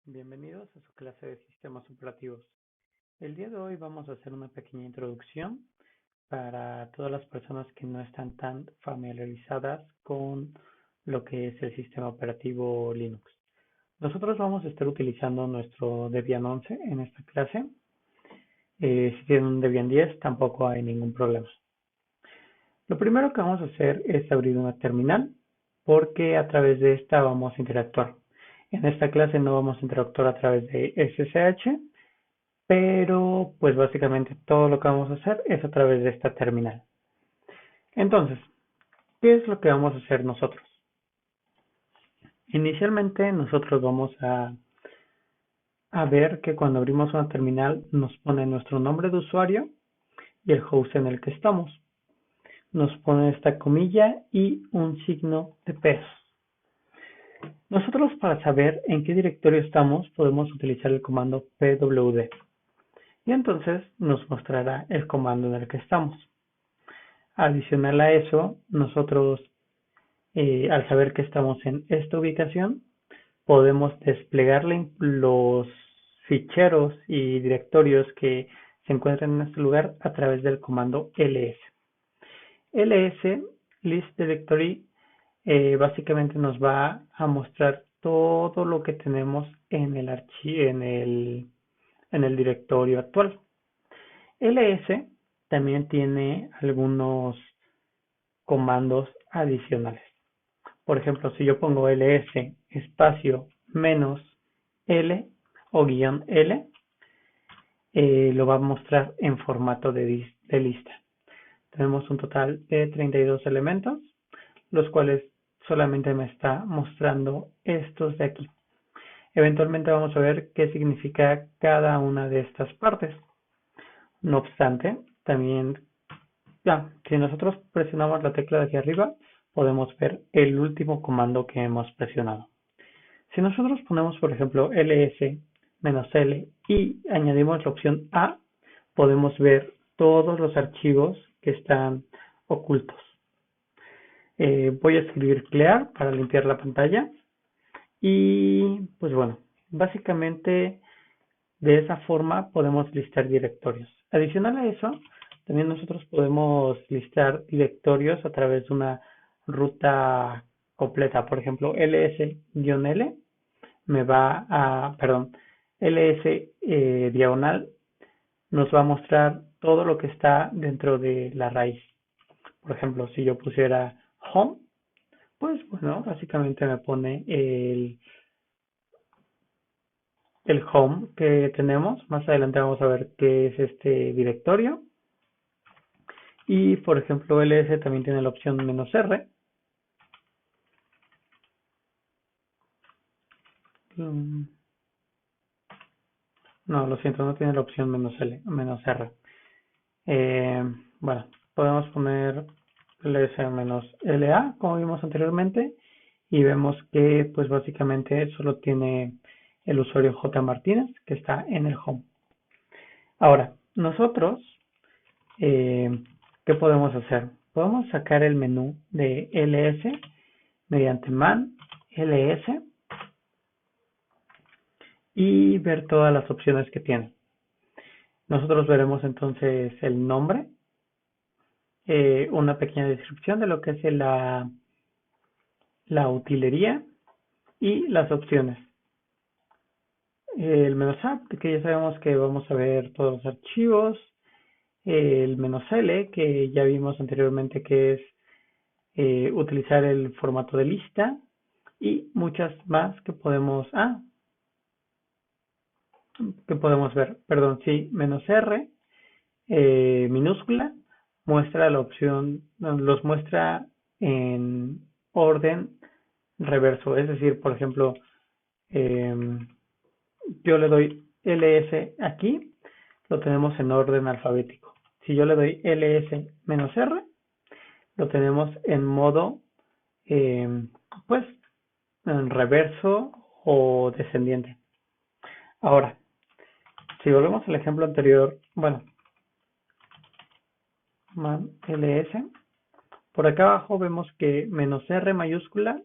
Bienvenidos a su clase de sistemas operativos. El día de hoy vamos a hacer una pequeña introducción para todas las personas que no están tan familiarizadas con lo que es el sistema operativo Linux. Nosotros vamos a estar utilizando nuestro Debian 11 en esta clase. Si tienen un Debian 10 tampoco hay ningún problema. Lo primero que vamos a hacer es abrir una terminal porque a través de esta vamos a interactuar. En esta clase no vamos a interactuar a través de SSH, pero pues básicamente todo lo que vamos a hacer es a través de esta terminal. Entonces, ¿qué es lo que vamos a hacer nosotros? Inicialmente nosotros vamos a ver que cuando abrimos una terminal nos pone nuestro nombre de usuario y el host en el que estamos. Nos pone esta comilla y un signo de peso. Nosotros para saber en qué directorio estamos podemos utilizar el comando pwd y entonces nos mostrará el comando en el que estamos. Adicional a eso, nosotros al saber que estamos en esta ubicación, podemos desplegar los ficheros y directorios que se encuentran en este lugar a través del comando ls. ls, list directory, básicamente nos va a mostrar todo lo que tenemos en el en el directorio actual. ls también tiene algunos comandos adicionales. Por ejemplo, si yo pongo ls espacio menos l o guión l, lo va a mostrar en formato de lista. Tenemos un total de 32 elementos, los cuales solamente me está mostrando estos de aquí. Eventualmente vamos a ver qué significa cada una de estas partes. No obstante, también, si nosotros presionamos la tecla de aquí arriba, podemos ver el último comando que hemos presionado. Si nosotros ponemos, por ejemplo, ls-l y añadimos la opción A, podemos ver todos los archivos que están ocultos. Voy a escribir clear para limpiar la pantalla y pues bueno, básicamente de esa forma podemos listar directorios. Adicional a eso, también nosotros podemos listar directorios a través de una ruta completa. Por ejemplo, ls-l me va a, perdón, ls diagonal nos va a mostrar todo lo que está dentro de la raíz. Por ejemplo, si yo pusiera home, pues bueno, básicamente me pone el home que tenemos. Más adelante vamos a ver qué es este directorio. Y por ejemplo, ls también tiene la opción "-r". No, lo siento, no tiene la opción "-l", "-r". Bueno, podemos poner ls-la, como vimos anteriormente, y vemos que pues básicamente solo tiene el usuario J. Martínez, que está en el home. Ahora, nosotros, ¿qué podemos hacer? Podemos sacar el menú de ls mediante man ls y ver todas las opciones que tiene. Nosotros veremos entonces el nombre, una pequeña descripción de lo que es la utilería y las opciones. El "-up", que ya sabemos que vamos a ver todos los archivos. El "-l", que ya vimos anteriormente que es utilizar el formato de lista. Y muchas más que podemos, ver. Perdón, sí, "-r", minúscula, muestra la opción, los muestra en orden reverso. Es decir, por ejemplo, yo le doy ls aquí, lo tenemos en orden alfabético. Si yo le doy ls-r, lo tenemos en modo, pues, en reverso o descendiente. Ahora, si volvemos al ejemplo anterior, bueno, man ls, por acá abajo vemos que "-r" mayúscula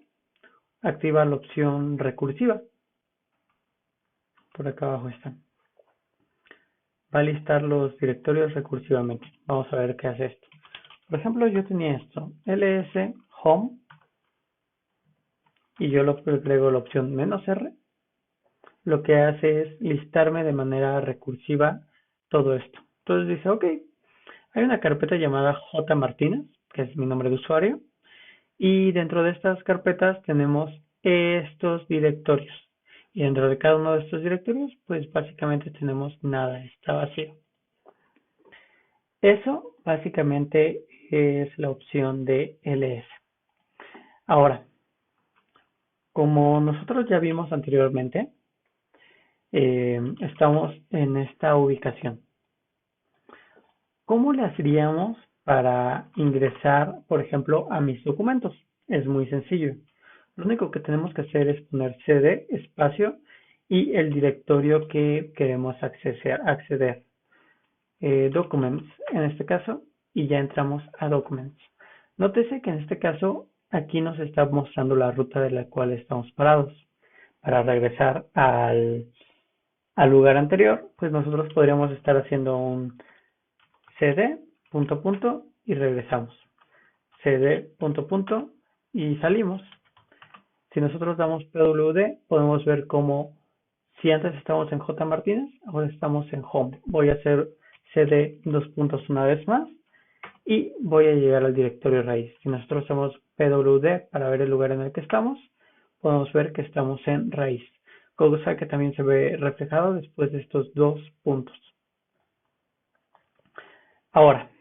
activa la opción recursiva. por acá abajo están. Va a listar los directorios recursivamente. Vamos a ver qué hace esto. Por ejemplo, yo tenía esto, ls home, y yo le agrego la opción "-r". Lo que hace es listarme de manera recursiva todo esto. Entonces dice, ok, hay una carpeta llamada jmartinez, que es mi nombre de usuario, y dentro de estas carpetas tenemos estos directorios. Y dentro de cada uno de estos directorios, pues básicamente tenemos nada, está vacío. Eso básicamente es la opción de ls. Ahora, como nosotros ya vimos anteriormente, estamos en esta ubicación. ¿Cómo le haríamos para ingresar, por ejemplo, a mis documentos? Es muy sencillo. Lo único que tenemos que hacer es poner cd espacio y el directorio que queremos acceder. Documents en este caso, y ya entramos a Documents. Nótese que en este caso aquí nos está mostrando la ruta de la cual estamos parados. Para regresar al lugar anterior, pues nosotros podríamos estar haciendo un cd punto punto y regresamos, cd punto punto y salimos. Si nosotros damos pwd, podemos ver cómo si antes estábamos en jmartinez, ahora estamos en home. Voy a hacer cd dos puntos una vez más y voy a llegar al directorio raíz. Si nosotros hacemos pwd para ver el lugar en el que estamos, podemos ver que estamos en raíz, cosa que también se ve reflejado después de estos dos puntos. Ahora,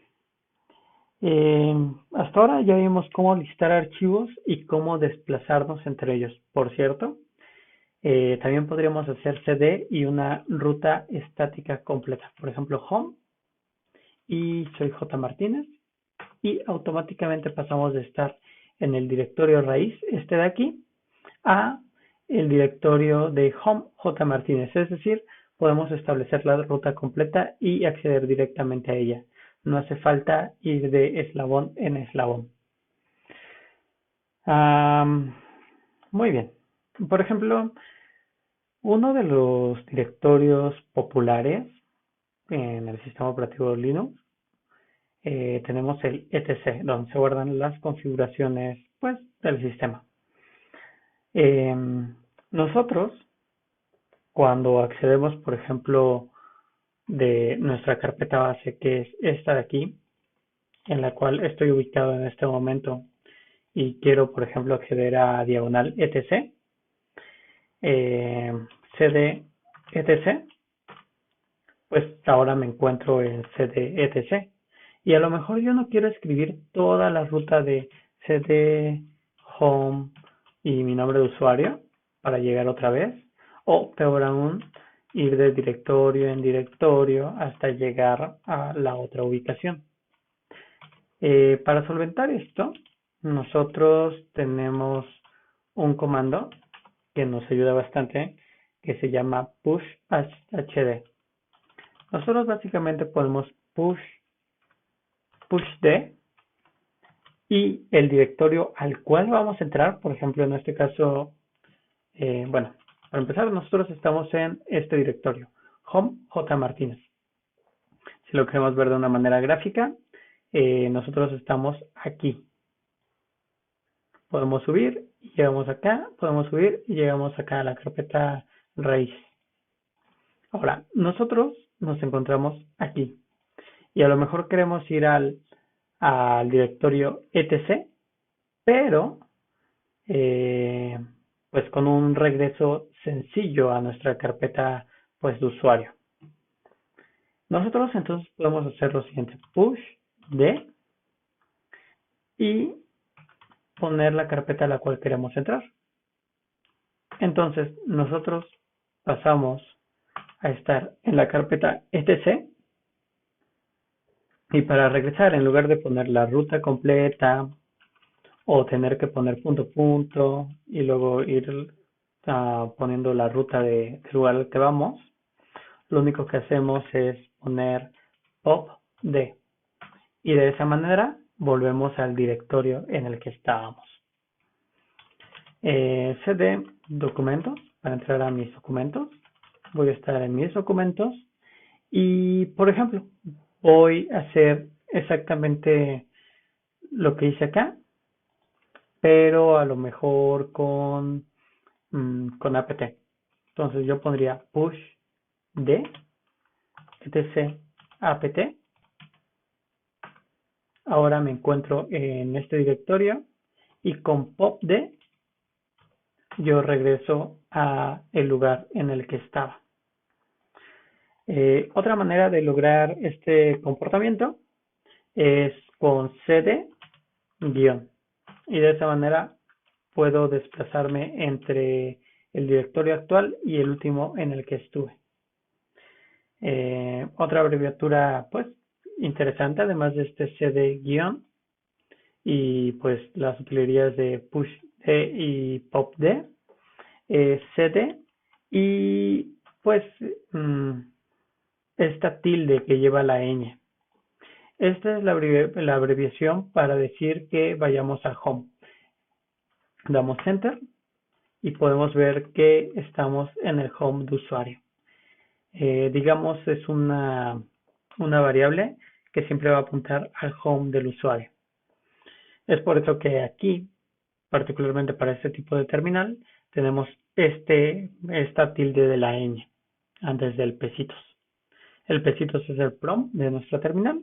hasta ahora ya vimos cómo listar archivos y cómo desplazarnos entre ellos. Por cierto, también podríamos hacer cd y una ruta estática completa. Por ejemplo, home y soy jmartinez y automáticamente pasamos de estar en el directorio raíz, este de aquí, a el directorio de home jmartinez. Es decir, podemos establecer la ruta completa y acceder directamente a ella. No hace falta ir de eslabón en eslabón. Muy bien. Por ejemplo, uno de los directorios populares en el sistema operativo Linux, tenemos el etc, donde se guardan las configuraciones pues, del sistema. Nosotros, cuando accedemos, por ejemplo, de nuestra carpeta base, que es esta de aquí, en la cual estoy ubicado en este momento, y quiero, por ejemplo, acceder a diagonal etc, cd etc, pues ahora me encuentro en cd etc. Y a lo mejor yo no quiero escribir toda la ruta de cd home y mi nombre de usuario para llegar otra vez, o peor aún, ir de directorio en directorio hasta llegar a la otra ubicación. Para solventar esto, nosotros tenemos un comando que nos ayuda bastante, que se llama pushhd. Nosotros básicamente podemos pushd y el directorio al cual vamos a entrar, por ejemplo, en este caso, bueno, para empezar, nosotros estamos en este directorio, home jmartinez. Si lo queremos ver de una manera gráfica, nosotros estamos aquí. Podemos subir y llegamos acá, podemos subir y llegamos acá a la carpeta raíz. Ahora, nosotros nos encontramos aquí y a lo mejor queremos ir al directorio etc, pero pues con un regreso sencillo a nuestra carpeta pues de usuario. Nosotros entonces podemos hacer lo siguiente, push d y poner la carpeta a la cual queremos entrar. Entonces nosotros pasamos a estar en la carpeta etc y para regresar, en lugar de poner la ruta completa o tener que poner punto punto y luego ir poniendo la ruta del lugar al que vamos, lo único que hacemos es poner popd y de esa manera volvemos al directorio en el que estábamos. Cd documentos para entrar a mis documentos voy a estar en mis documentos y, por ejemplo, voy a hacer exactamente lo que hice acá, pero a lo mejor con apt. Entonces yo pondría push d etc apt. Ahora me encuentro en este directorio y con popd yo regreso a el lugar en el que estaba. Otra manera de lograr este comportamiento es con cd guión y de esa manera puedo desplazarme entre el directorio actual y el último en el que estuve. Otra abreviatura pues interesante, además de este cd guión y pues las utilidades de pushd y popd, cd y pues esta tilde que lleva la ñ. Esta es la abreviación para decir que vayamos a home. Damos enter y podemos ver que estamos en el home de usuario. Digamos es una variable que siempre va a apuntar al home del usuario. Es por eso que aquí, particularmente para este tipo de terminal, tenemos esta tilde de la ñ antes del pesitos. El pesitos es el prom de nuestra terminal.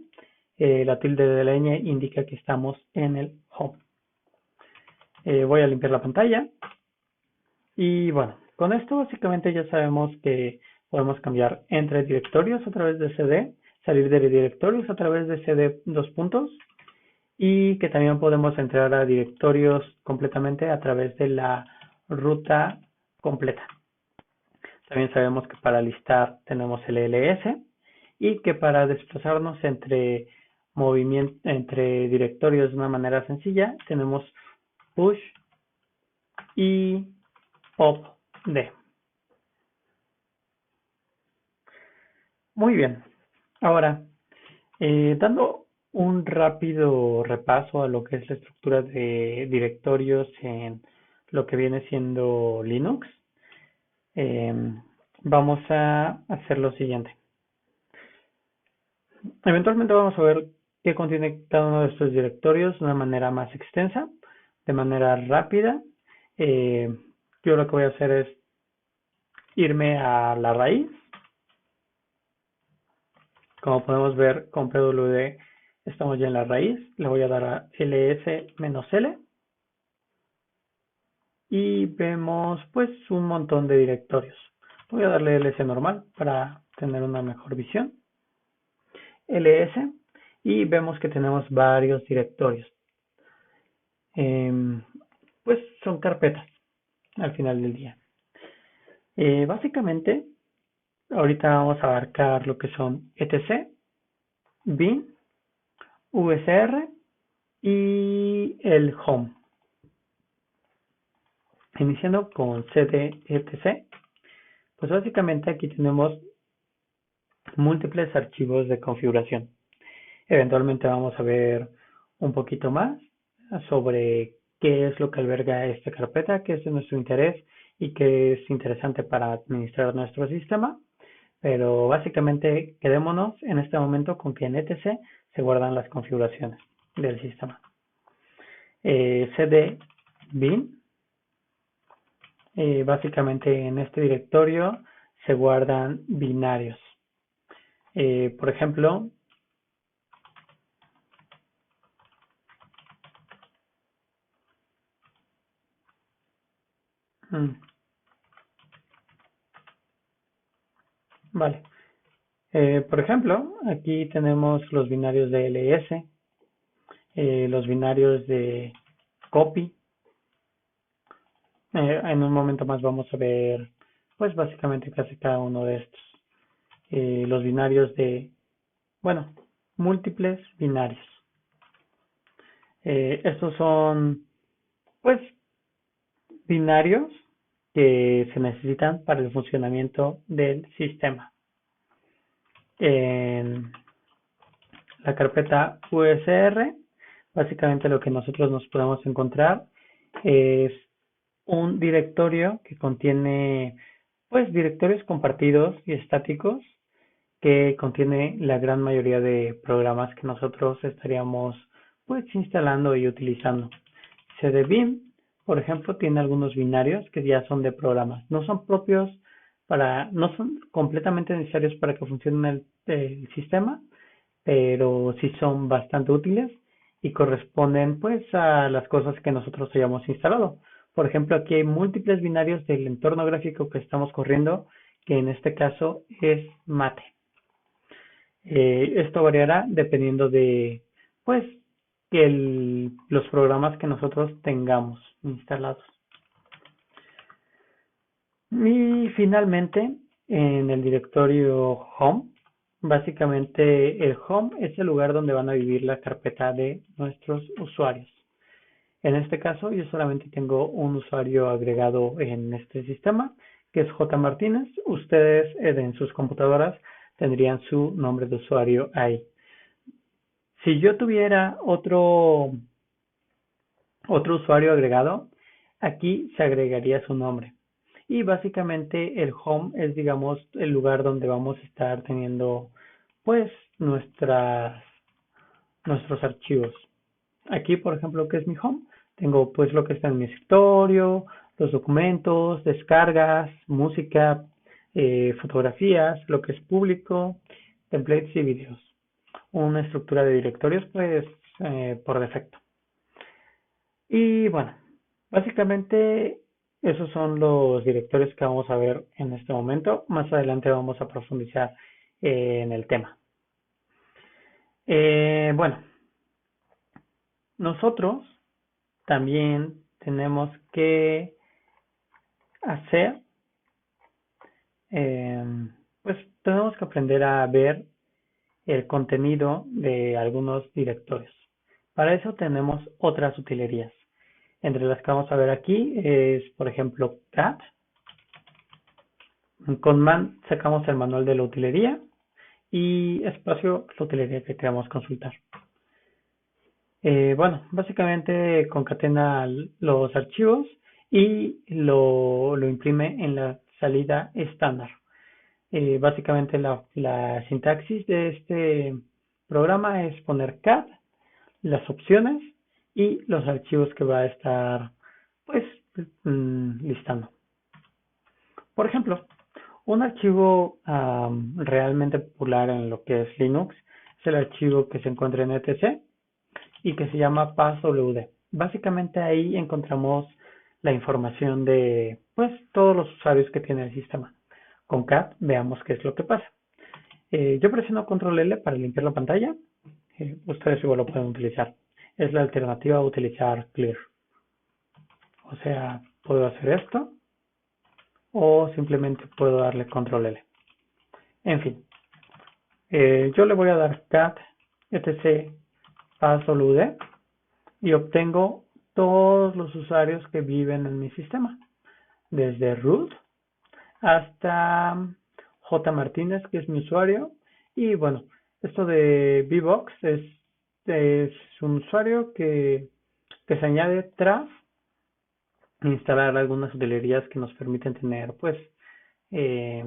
La tilde de la ñ indica que estamos en el home. Voy a limpiar la pantalla. Y bueno, con esto básicamente ya sabemos que podemos cambiar entre directorios a través de cd, salir de directorios a través de cd dos puntos y que también podemos entrar a directorios completamente a través de la ruta completa. También sabemos que para listar tenemos el ls y que para desplazarnos entre directorios de una manera sencilla tenemos push y popd. Muy bien. Ahora, dando un rápido repaso a lo que es la estructura de directorios en lo que viene siendo Linux, vamos a hacer lo siguiente. Eventualmente vamos a ver qué contiene cada uno de estos directorios de una manera más extensa, de manera rápida. Yo lo que voy a hacer es irme a la raíz. Como podemos ver con pwd estamos ya en la raíz. Le voy a dar a ls-l y vemos pues un montón de directorios. Voy a darle ls normal para tener una mejor visión. ls y vemos que tenemos varios directorios. Pues son carpetas al final del día. Básicamente, ahorita vamos a abarcar lo que son etc, bin, usr y el home. Iniciando con cd etc, pues básicamente aquí tenemos múltiples archivos de configuración. Eventualmente vamos a ver un poquito más sobre qué es lo que alberga esta carpeta, qué es de nuestro interés y qué es interesante para administrar nuestro sistema. Pero básicamente quedémonos en este momento con que en etc se guardan las configuraciones del sistema. cd bin, básicamente en este directorio se guardan binarios. Por ejemplo, vale. Por ejemplo, aquí tenemos los binarios de ls, los binarios de copy. En un momento más vamos a ver, pues básicamente casi cada uno de estos. Los binarios de, bueno, múltiples binarios. Estos son, pues, binarios que se necesitan para el funcionamiento del sistema. En la carpeta usr, básicamente lo que nosotros nos podemos encontrar es un directorio que contiene pues directorios compartidos y estáticos que contiene la gran mayoría de programas que nosotros estaríamos pues instalando y utilizando. CDBIM, por ejemplo, tiene algunos binarios que ya son de programas. No son propios no son completamente necesarios para que funcione el sistema, pero sí son bastante útiles y corresponden pues a las cosas que nosotros hayamos instalado. Por ejemplo, aquí hay múltiples binarios del entorno gráfico que estamos corriendo, que en este caso es Mate. Esto variará dependiendo de pues los programas que nosotros tengamos instalados. Y finalmente, en el directorio Home, básicamente el Home es el lugar donde van a vivir la carpeta de nuestros usuarios. En este caso, yo solamente tengo un usuario agregado en este sistema, que es J. Martínez. Ustedes en sus computadoras tendrían su nombre de usuario ahí. Si yo tuviera otro usuario agregado, aquí se agregaría su nombre. Y básicamente el home es, digamos, el lugar donde vamos a estar teniendo, pues, nuestros archivos. Aquí, por ejemplo, ¿qué es mi home? Tengo, pues, lo que está en mi escritorio, los documentos, descargas, música, fotografías, lo que es público, templates y videos. Una estructura de directorios, pues, por defecto. Y bueno, básicamente esos son los directorios que vamos a ver en este momento. Más adelante vamos a profundizar en el tema. Bueno, nosotros también tenemos que hacer, eh, pues tenemos que aprender a ver el contenido de algunos directorios. Para eso tenemos otras utilerías. Entre las que vamos a ver aquí es, por ejemplo, cat. Con man sacamos el manual de la utilería y espacio la utilería que queramos consultar. Bueno, básicamente concatena los archivos y lo imprime en la salida estándar. Básicamente la sintaxis de este programa es poner cat, las opciones y los archivos que va a estar pues listando. Por ejemplo, un archivo realmente popular en lo que es Linux es el archivo que se encuentra en etc y que se llama passwd. Básicamente ahí encontramos la información de pues todos los usuarios que tiene el sistema. Con cat veamos qué es lo que pasa. Yo presiono control L para limpiar la pantalla. Ustedes igual lo pueden utilizar. Es la alternativa a utilizar clear. O sea, puedo hacer esto o simplemente puedo darle control L. En fin, yo le voy a dar cat etc passwd y obtengo todos los usuarios que viven en mi sistema, desde root hasta J. Martínez, que es mi usuario, y bueno, esto de VBox es un usuario que se añade tras instalar algunas utilerías que nos permiten tener pues eh,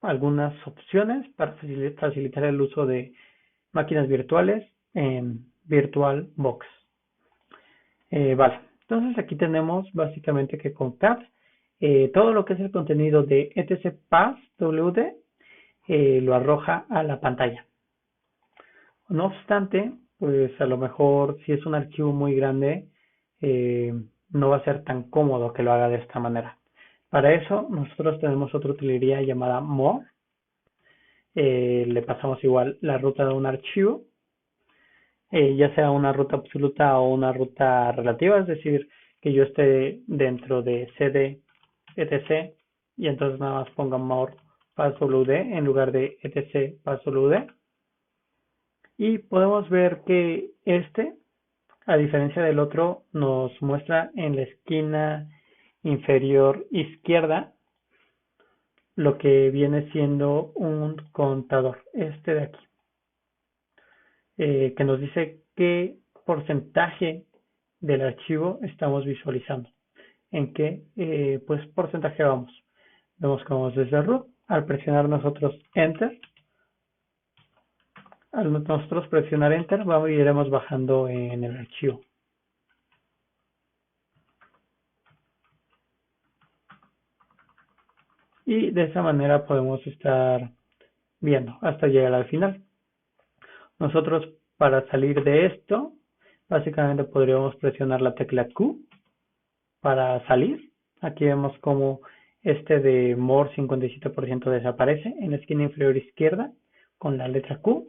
algunas opciones para facilitar el uso de máquinas virtuales en VirtualBox. Vale, entonces aquí tenemos básicamente que con cat todo lo que es el contenido de etc passwd lo arroja a la pantalla. No obstante, pues a lo mejor si es un archivo muy grande, eh, no va a ser tan cómodo que lo haga de esta manera. Para eso nosotros tenemos otra utilería llamada more. Le pasamos igual la ruta de un archivo, ya sea una ruta absoluta o una ruta relativa, es decir, que yo esté dentro de cd etc y entonces nada más ponga more passwd en lugar de etc passwd. Y podemos ver que a diferencia del otro, nos muestra en la esquina inferior izquierda lo que viene siendo un contador, este de aquí, que nos dice qué porcentaje del archivo estamos visualizando. en qué pues porcentaje vamos. Vemos que vamos desde root. Al presionar nosotros enter, al nosotros presionar enter, iremos bajando en el archivo. Y de esa manera podemos estar viendo hasta llegar al final. Nosotros, para salir de esto, básicamente podríamos presionar la tecla Q para salir. Aquí vemos como este de More 57% desaparece en la esquina inferior izquierda con la letra Q.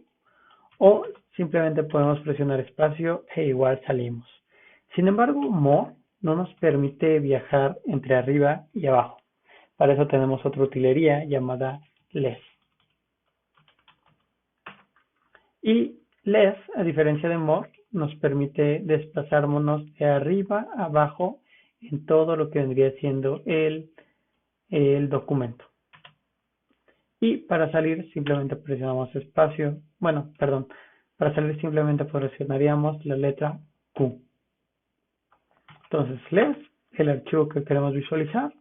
O simplemente podemos presionar espacio e igual salimos. Sin embargo, More no nos permite viajar entre arriba y abajo. Para eso tenemos otra utilería llamada less. Y less, a diferencia de more, nos permite desplazarnos de arriba a abajo en todo lo que vendría siendo el documento. Y para salir simplemente presionamos espacio, para salir simplemente presionaríamos la letra Q. Entonces less, el archivo que queremos visualizar,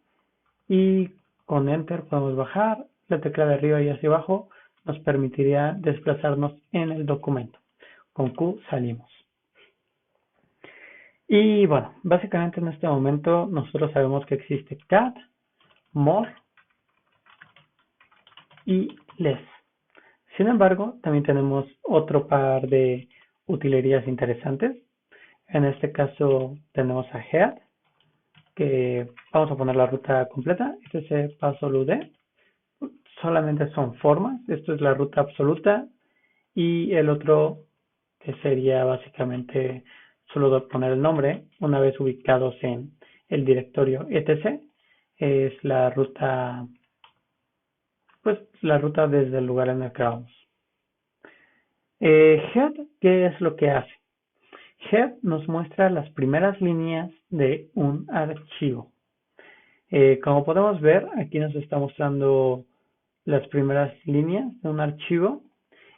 y con enter podemos bajar. La tecla de arriba y hacia abajo nos permitiría desplazarnos en el documento. Con Q salimos. Y bueno, básicamente en este momento nosotros sabemos que existe cat, more y less. Sin embargo, también tenemos otro par de utilerías interesantes. En este caso tenemos a head, que vamos a poner la ruta completa. Este es passwd. Solamente son formas. Esto es la ruta absoluta. Y el otro, que sería básicamente solo poner el nombre, una vez ubicados en el directorio etc, es la ruta, pues la ruta desde el lugar en el que vamos. Head, ¿qué es lo que hace? Head nos muestra las primeras líneas de un archivo. Como podemos ver, aquí nos está mostrando las primeras líneas de un archivo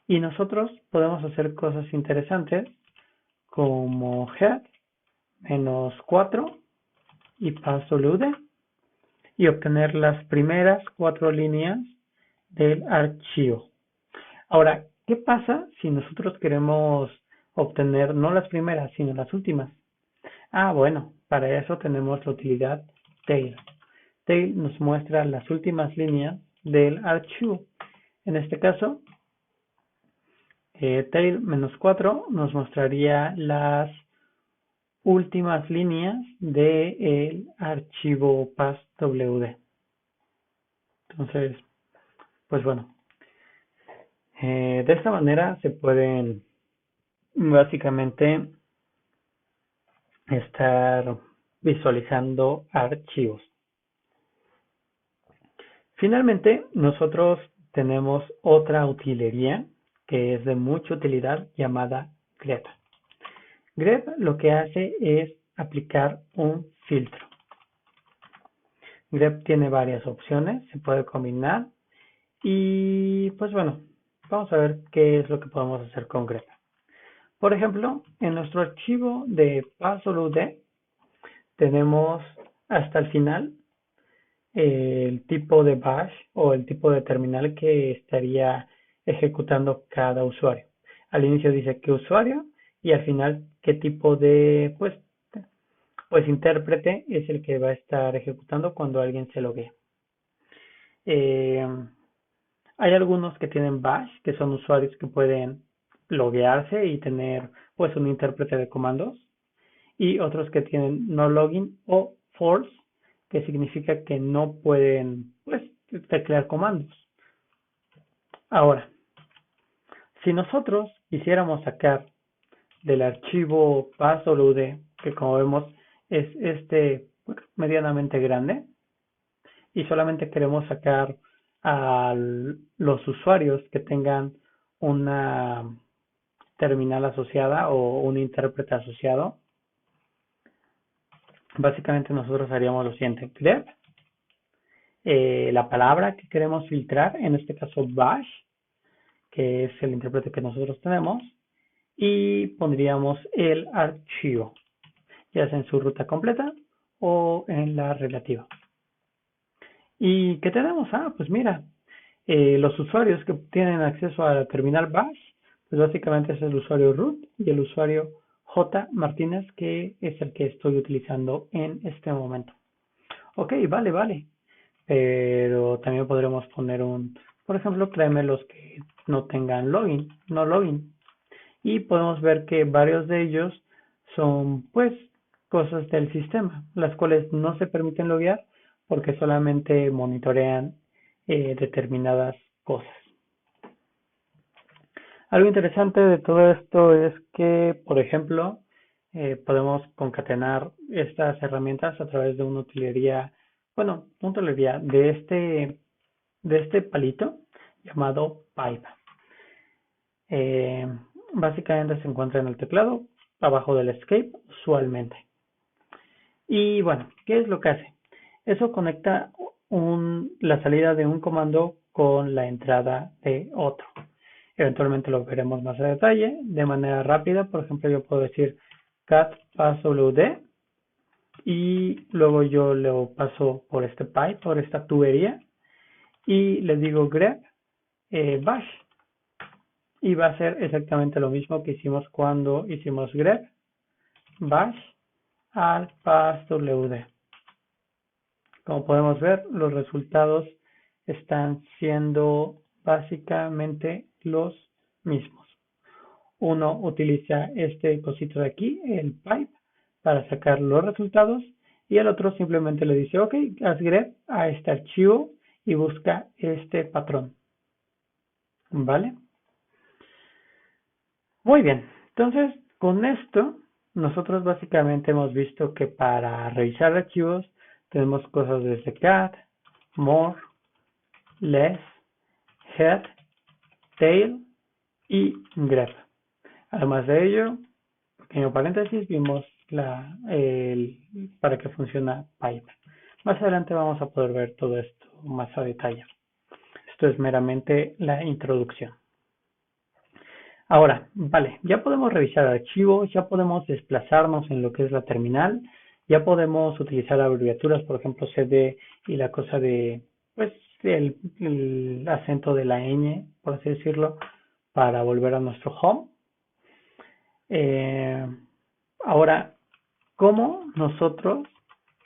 y nosotros podemos hacer cosas interesantes como head -4 y passwd y obtener las primeras 4 líneas del archivo. Ahora, ¿qué pasa si nosotros queremos obtener no las primeras, sino las últimas? Bueno, para eso tenemos la utilidad tail. Tail nos muestra las últimas líneas del archivo. En este caso, tail -4 nos mostraría las últimas líneas del archivo passwd. Entonces, pues bueno, de esta manera se pueden básicamente estar visualizando archivos. Finalmente, nosotros tenemos otra utilería que es de mucha utilidad llamada grep. Grep lo que hace es aplicar un filtro. Grep tiene varias opciones, se puede combinar y pues bueno, vamos a ver qué es lo que podemos hacer con grep. Por ejemplo, en nuestro archivo de passwd tenemos hasta el final el tipo de bash o el tipo de terminal que estaría ejecutando cada usuario. Al inicio dice qué usuario y al final qué tipo de pues intérprete es el que va a estar ejecutando cuando alguien se loguea. Hay algunos que tienen bash, que son usuarios que pueden loguearse y tener pues un intérprete de comandos, y otros que tienen no login o false, que significa que no pueden pues teclear comandos. Ahora, si nosotros quisiéramos sacar del archivo passwd, que como vemos es medianamente grande, y solamente queremos sacar a los usuarios que tengan una terminal asociada o un intérprete asociado, básicamente nosotros haríamos lo siguiente: grep, la palabra que queremos filtrar, en este caso bash, que es el intérprete que nosotros tenemos, y pondríamos el archivo, ya sea en su ruta completa o en la relativa. ¿Y qué tenemos? Pues mira, los usuarios que tienen acceso a la terminal Bash, pues básicamente es el usuario root y el usuario J. Martínez, que es el que estoy utilizando en este momento. Ok, vale. Pero también podremos poner por ejemplo, créeme los que no tengan no login. Y podemos ver que varios de ellos son, pues, cosas del sistema, las cuales no se permiten loguear porque solamente monitorean determinadas cosas. Algo interesante de todo esto es que, por ejemplo, podemos concatenar estas herramientas a través de una utilería, de este palito llamado pipe. Eh, Básicamente se encuentra en el teclado, abajo del escape, usualmente. Y bueno, ¿qué es lo que hace? Eso conecta la salida de un comando con la entrada de otro. Eventualmente lo veremos más a detalle, de manera rápida. Por ejemplo, yo puedo decir cat passwd y luego yo lo paso por este pipe, por esta tubería y le digo grep bash y va a ser exactamente lo mismo que hicimos cuando hicimos grep bash al passwd. Como podemos ver, los resultados están siendo básicamente los mismos. Uno utiliza este cosito de aquí, el pipe, para sacar los resultados y el otro simplemente le dice, ok, haz grep a este archivo y busca este patrón. ¿Vale? Muy bien, entonces con esto nosotros básicamente hemos visto que para revisar archivos tenemos cosas desde cat, more, less, head, tail y grep. Además de ello, pequeño paréntesis, vimos para qué funciona pipe. Más adelante vamos a poder ver todo esto más a detalle. Esto es meramente la introducción. Ahora, vale, ya podemos revisar archivos, ya podemos desplazarnos en lo que es la terminal, ya podemos utilizar abreviaturas, por ejemplo, CD y la cosa de, pues, el acento de la ñ, por así decirlo, para volver a nuestro home. Eh, Ahora, ¿cómo nosotros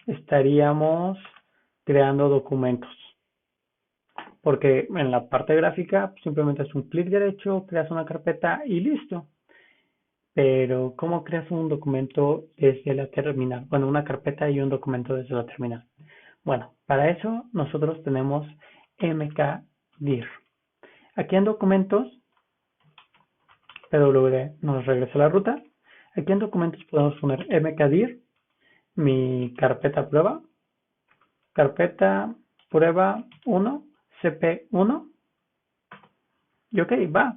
estaríamos creando documentos? Porque en la parte gráfica simplemente es un clic derecho, creas una carpeta y listo. Pero, ¿cómo creas un documento desde la terminal? Bueno, una carpeta y un documento desde la terminal. Bueno, para eso nosotros tenemos mkdir. Aquí en documentos, pwd nos regresa a la ruta. Aquí en documentos podemos poner mkdir, mi carpeta prueba 1, cp1, y ok, va.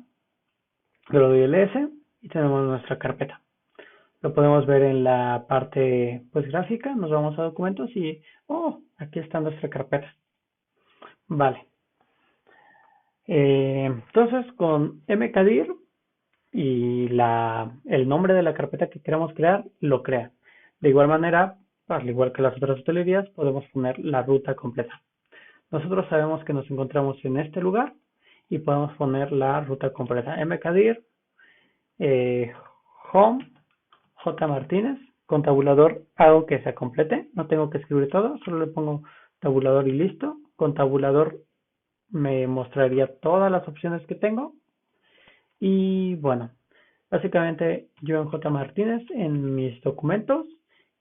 Yo le doy ls y tenemos nuestra carpeta. Lo podemos ver en la parte pues gráfica, nos vamos a documentos y aquí está nuestra carpeta. Vale. Entonces con mkdir y el nombre de la carpeta que queremos crear, lo crea. De igual manera, al igual que las otras utilerías, podemos poner la ruta completa. Nosotros sabemos que nos encontramos en este lugar y podemos poner la ruta completa. mkdir home J. Martínez, con tabulador hago que se complete, no tengo que escribir todo, solo le pongo tabulador y listo. Con tabulador me mostraría todas las opciones que tengo. Y bueno, básicamente yo en J. Martínez, en mis documentos,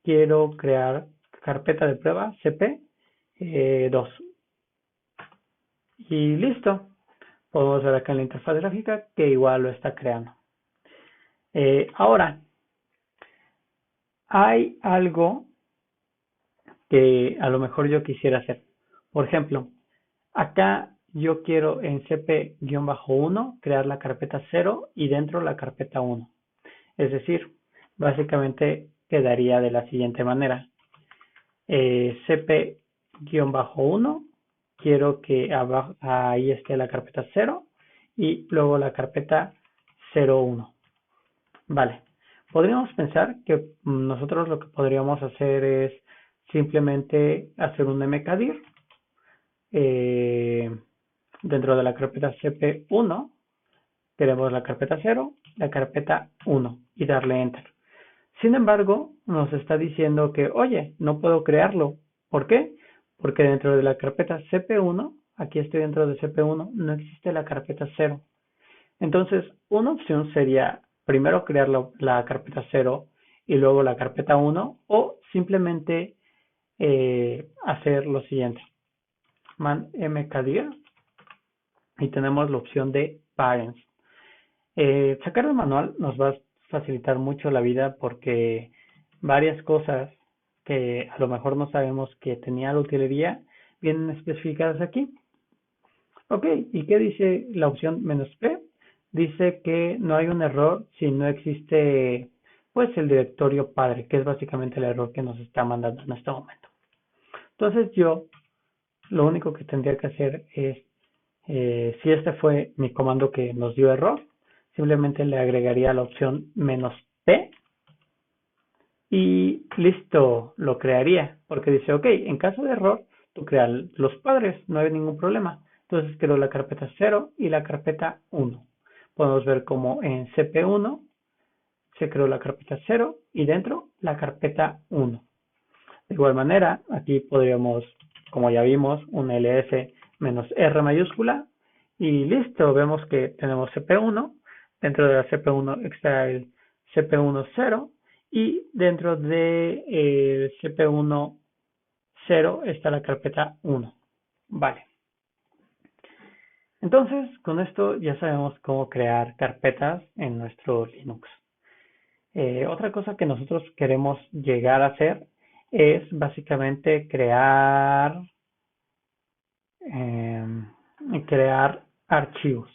quiero crear carpeta de prueba CP2. Y listo. Podemos ver acá en la interfaz gráfica que igual lo está creando. Ahora, hay algo que a lo mejor yo quisiera hacer. Por ejemplo, acá yo quiero en cp-1 crear la carpeta 0 y dentro la carpeta 1. Es decir, básicamente quedaría de la siguiente manera. cp-1 quiero que ahí esté la carpeta 0 y luego la carpeta 01. Vale. Podríamos pensar que nosotros lo que podríamos hacer es simplemente hacer un mkdir dentro de la carpeta cp1 queremos la carpeta 0, la carpeta 1 y darle enter. Sin embargo, nos está diciendo que, oye, no puedo crearlo. ¿Por qué? Porque dentro de la carpeta cp1, aquí estoy dentro de cp1, no existe la carpeta 0. Entonces, una opción sería primero crear la carpeta 0 y luego la carpeta 1 o simplemente hacer lo siguiente. Man mkdir y tenemos la opción de parents. Sacar el manual nos va a facilitar mucho la vida porque varias cosas que a lo mejor no sabemos que tenía la utilería vienen especificadas aquí. Ok, ¿y qué dice la opción "-p"? Dice que no hay un error si no existe pues el directorio padre, que es básicamente el error que nos está mandando en este momento. Entonces yo lo único que tendría que hacer es, si este fue mi comando que nos dio error, simplemente le agregaría la opción "-p" y listo, lo crearía, porque dice, ok, en caso de error, tú creas los padres, no hay ningún problema. Entonces creo la carpeta 0 y la carpeta 1. Podemos ver como en cp1 se creó la carpeta 0 y dentro la carpeta 1. De igual manera, aquí podríamos, como ya vimos, un ls -r mayúscula y listo, vemos que tenemos cp1, dentro de la cp1 está el cp1 0 y dentro de cp1 0 está la carpeta 1. Vale. Entonces, con esto ya sabemos cómo crear carpetas en nuestro Linux. Otra cosa que nosotros queremos llegar a hacer es básicamente crear archivos.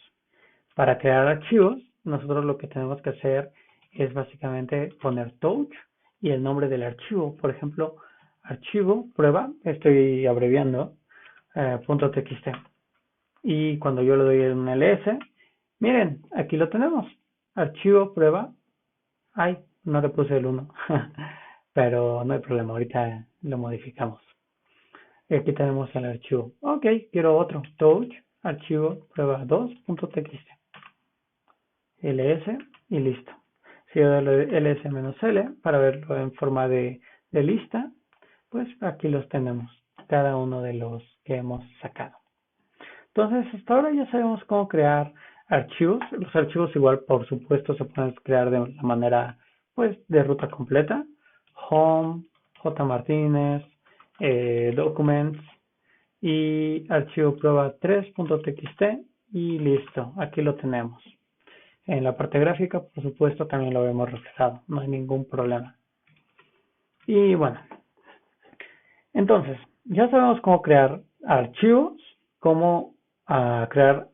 Para crear archivos, nosotros lo que tenemos que hacer es básicamente poner touch y el nombre del archivo. Por ejemplo, archivo prueba, estoy abreviando, .txt. Y cuando yo le doy un ls, miren, aquí lo tenemos. Archivo prueba. Ay, no le puse el 1. Pero no hay problema, ahorita lo modificamos. Y aquí tenemos el archivo. Ok, quiero otro. Touch, archivo prueba 2.txt. ls y listo. Si yo doy ls-l para verlo en forma de lista, pues aquí los tenemos, cada uno de los que hemos sacado. Entonces, hasta ahora ya sabemos cómo crear archivos. Los archivos igual, por supuesto, se pueden crear de la manera, pues, de ruta completa. Home, jmartinez, documents y archivo prueba 3.txt y listo, aquí lo tenemos. En la parte gráfica, por supuesto, también lo vemos reflejado, no hay ningún problema. Y bueno, entonces, ya sabemos cómo crear archivos, cómo crear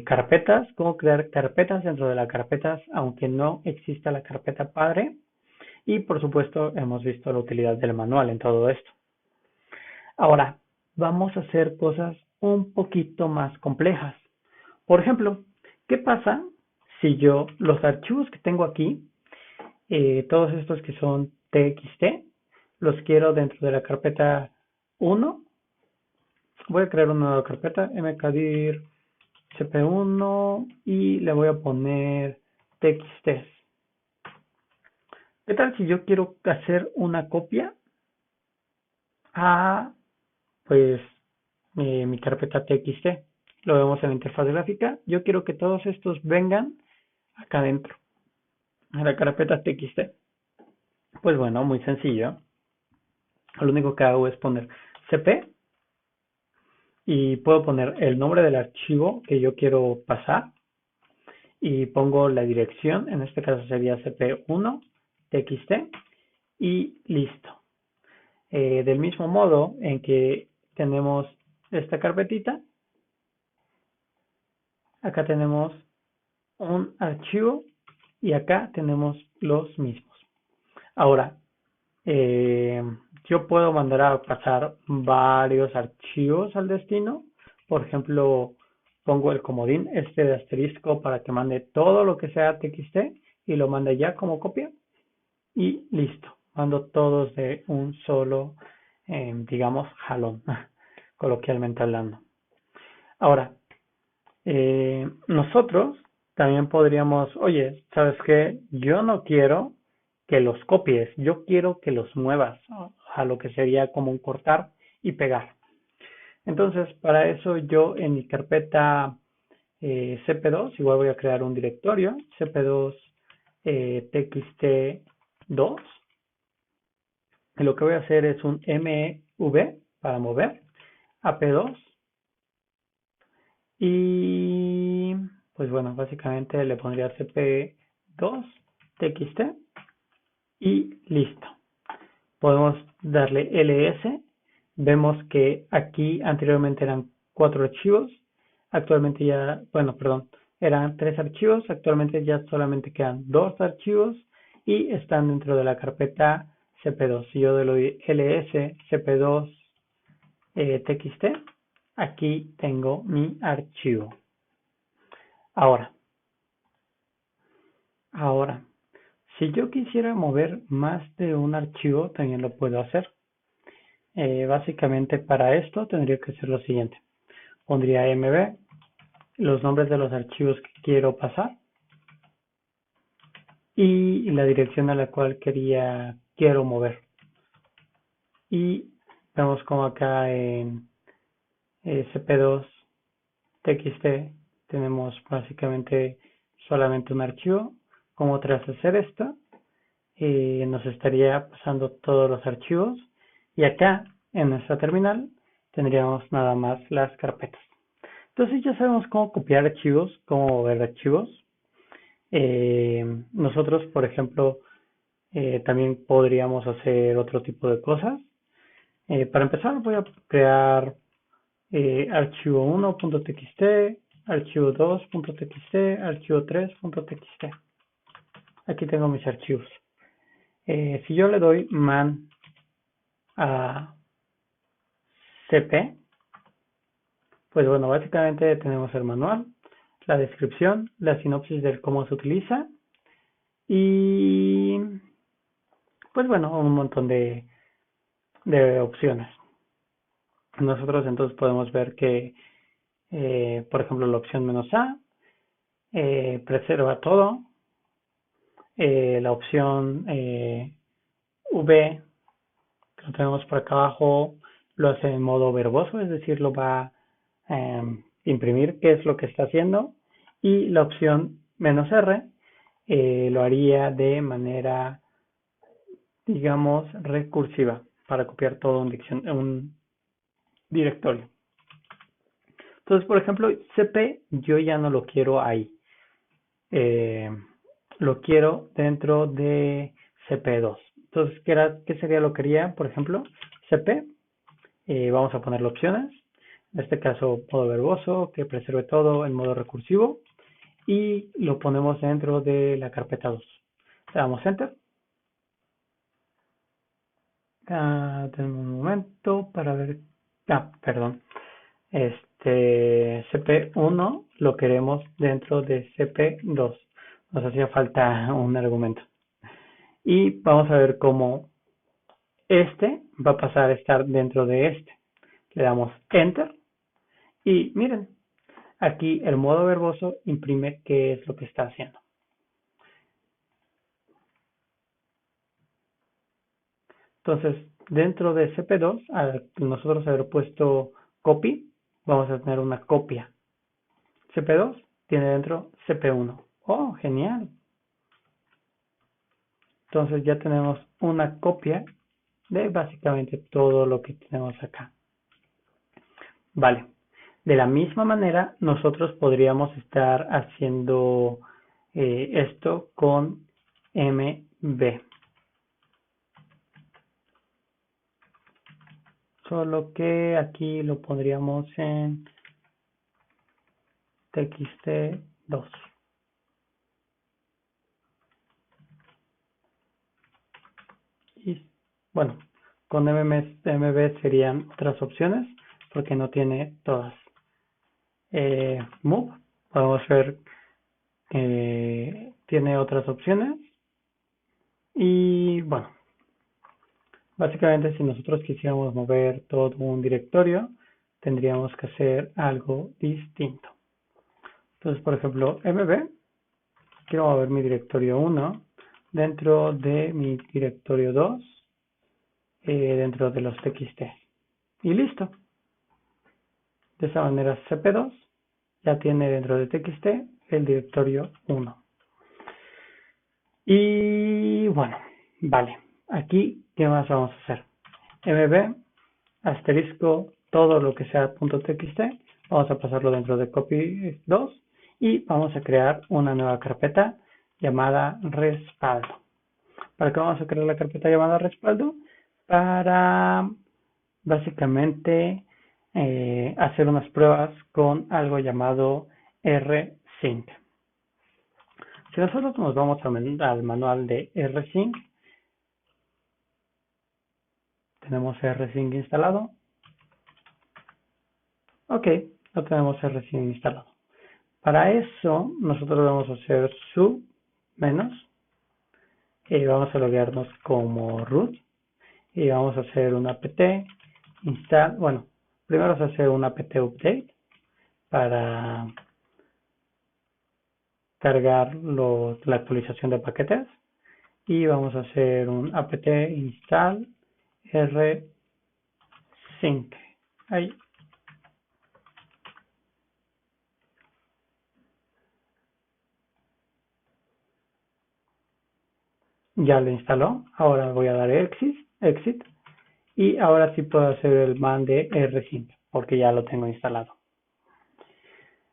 carpetas, cómo crear carpetas dentro de las carpetas, aunque no exista la carpeta padre. Y por supuesto, hemos visto la utilidad del manual en todo esto. Ahora, vamos a hacer cosas un poquito más complejas. Por ejemplo, ¿qué pasa si yo los archivos que tengo aquí, todos estos que son txt, los quiero dentro de la carpeta 1? Voy a crear una nueva carpeta, mkdir cp1 y le voy a poner txt. ¿Qué tal si yo quiero hacer una copia a pues mi carpeta txt? Lo vemos en la interfaz gráfica. Yo quiero que todos estos vengan acá adentro, a la carpeta txt. Pues bueno, muy sencillo. Lo único que hago es poner cp y puedo poner el nombre del archivo que yo quiero pasar y pongo la dirección, en este caso sería cp1 txt y listo. Del mismo modo en que tenemos esta carpetita, acá tenemos un archivo y acá tenemos los mismos. Ahora, yo puedo mandar a pasar varios archivos al destino. Por ejemplo, pongo el comodín este de asterisco para que mande todo lo que sea txt y lo mande ya como copia y listo. mando todos de un solo, digamos, jalón, coloquialmente hablando. Ahora, nosotros también podríamos, oye, ¿sabes qué? Yo no quiero que los copies, yo quiero que los muevas a lo que sería como un cortar y pegar. Entonces, para eso yo en mi carpeta cp2, igual voy a crear un directorio, cp2 txt2, y lo que voy a hacer es un mev para mover, ap2, y pues bueno, básicamente le pondría cp2 txt y listo. Podemos darle ls. Vemos que aquí anteriormente eran 4 archivos, actualmente ya, bueno, perdón, eran 3 archivos, actualmente ya solamente quedan 2 archivos y están dentro de la carpeta cp2. Si yo le doy ls cp2 txt, aquí tengo mi archivo. Ahora, si yo quisiera mover más de un archivo, también lo puedo hacer. Básicamente para esto tendría que ser lo siguiente. Pondría mv, los nombres de los archivos que quiero pasar y la dirección a la cual quiero mover. Y vemos como acá en cp2 txt tenemos básicamente solamente un archivo. Como tras hacer esto, nos estaría pasando todos los archivos y acá en nuestra terminal tendríamos nada más las carpetas. Entonces ya sabemos cómo copiar archivos, cómo mover archivos. Nosotros, por ejemplo, también podríamos hacer otro tipo de cosas. Para empezar voy a crear archivo 1.txt, archivo 2.txt, archivo 3.txt. Aquí tengo mis archivos. Si yo le doy man a cp, pues bueno, básicamente tenemos el manual, la descripción, la sinopsis de cómo se utiliza y pues bueno, un montón de opciones. Nosotros entonces podemos ver que, por ejemplo, la opción "-a", preserva todo, la opción V, que lo tenemos por acá abajo, lo hace en modo verboso, es decir, lo va a imprimir qué es lo que está haciendo, y la opción "-r", lo haría de manera, digamos, recursiva, para copiar todo un directorio. Entonces, por ejemplo, cp yo ya no lo quiero ahí. Lo quiero dentro de cp2. Entonces, ¿qué sería lo que quería? Por ejemplo, cp, vamos a ponerle opciones. En este caso, modo verboso, que preserve todo en modo recursivo. Y lo ponemos dentro de la carpeta 2. Le damos enter. Tenemos un momento para ver. Perdón. cp1 lo queremos dentro de cp2. Nos hacía falta un argumento. Y vamos a ver cómo este va a pasar a estar dentro de este. Le damos enter y miren, aquí el modo verboso imprime qué es lo que está haciendo. Entonces, dentro de cp2, al nosotros haber puesto copy, vamos a tener una copia. cp2 tiene dentro cp1. Oh, genial. Entonces ya tenemos una copia de básicamente todo lo que tenemos acá. Vale. De la misma manera, nosotros podríamos estar haciendo esto con MB. Solo que aquí lo pondríamos en txt2. Y bueno, con MB serían otras opciones porque no tiene todas. Move, podemos ver que tiene otras opciones. Y bueno, Básicamente, si nosotros quisiéramos mover todo un directorio, tendríamos que hacer algo distinto. Entonces, por ejemplo, mb, quiero mover mi directorio 1 dentro de mi directorio 2, dentro de los txt. Y listo. De esa manera cp2 ya tiene dentro de txt el directorio 1. Y bueno, vale. Aquí, ¿qué más vamos a hacer? mb asterisco todo lo que sea .txt, vamos a pasarlo dentro de copy 2 y vamos a crear una nueva carpeta llamada respaldo. ¿Para qué vamos a crear la carpeta llamada respaldo? Para básicamente hacer unas pruebas con algo llamado rsync. Si nosotros nos vamos al manual de rsync, tenemos rsync instalado. Ok, no tenemos rsync instalado. Para eso, nosotros vamos a hacer su menos y vamos a loguearnos como root y vamos a hacer un apt install. Bueno, primero vamos a hacer un apt update para cargar la actualización de paquetes y vamos a hacer un apt install rsync. Ahí. Ya lo instaló. Ahora voy a dar exit y ahora sí puedo hacer el man de rsync porque ya lo tengo instalado.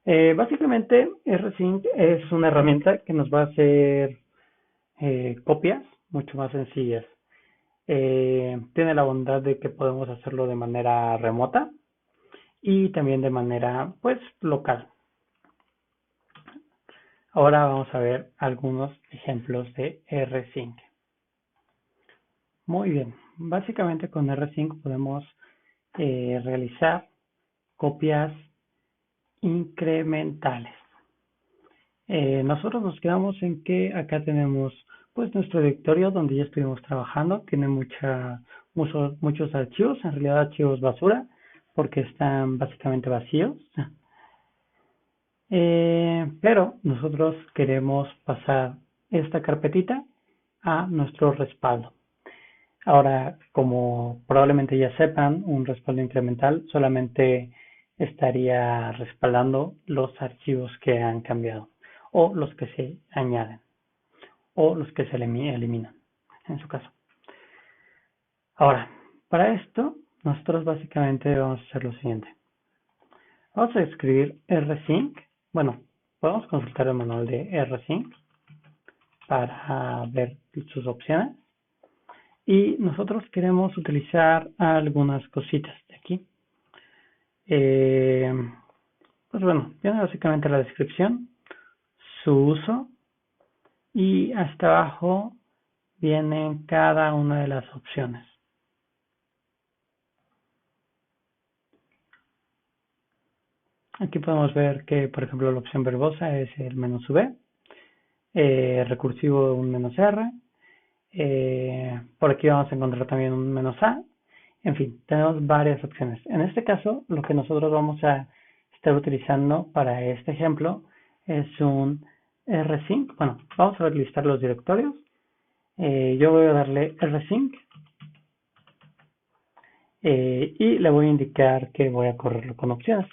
Básicamente rsync es una herramienta que nos va a hacer copias mucho más sencillas. Tiene la bondad de que podemos hacerlo de manera remota y también de manera pues local. Ahora vamos a ver algunos ejemplos de rsync. Muy bien, básicamente con rsync podemos realizar copias incrementales. Nosotros nos quedamos en que acá tenemos pues nuestro directorio donde ya estuvimos trabajando, tiene muchos archivos, en realidad archivos basura, porque están básicamente vacíos. Pero nosotros queremos pasar esta carpetita a nuestro respaldo. Ahora, como probablemente ya sepan, un respaldo incremental solamente estaría respaldando los archivos que han cambiado o los que se añaden o los que se eliminan, en su caso. Ahora, para esto, nosotros básicamente vamos a hacer lo siguiente. Vamos a escribir rsync. Bueno, podemos consultar el manual de rsync para ver sus opciones. Y nosotros queremos utilizar algunas cositas de aquí. Pues bueno, viene básicamente la descripción, su uso y hasta abajo vienen cada una de las opciones. Aquí podemos ver que, por ejemplo, la opción verbosa es el menos V, recursivo un menos R, por aquí vamos a encontrar también un menos A, en fin, tenemos varias opciones. En este caso, lo que nosotros vamos a estar utilizando para este ejemplo es un rsync. Bueno, vamos a listar los directorios. Yo voy a darle rsync y le voy a indicar que voy a correrlo con opciones.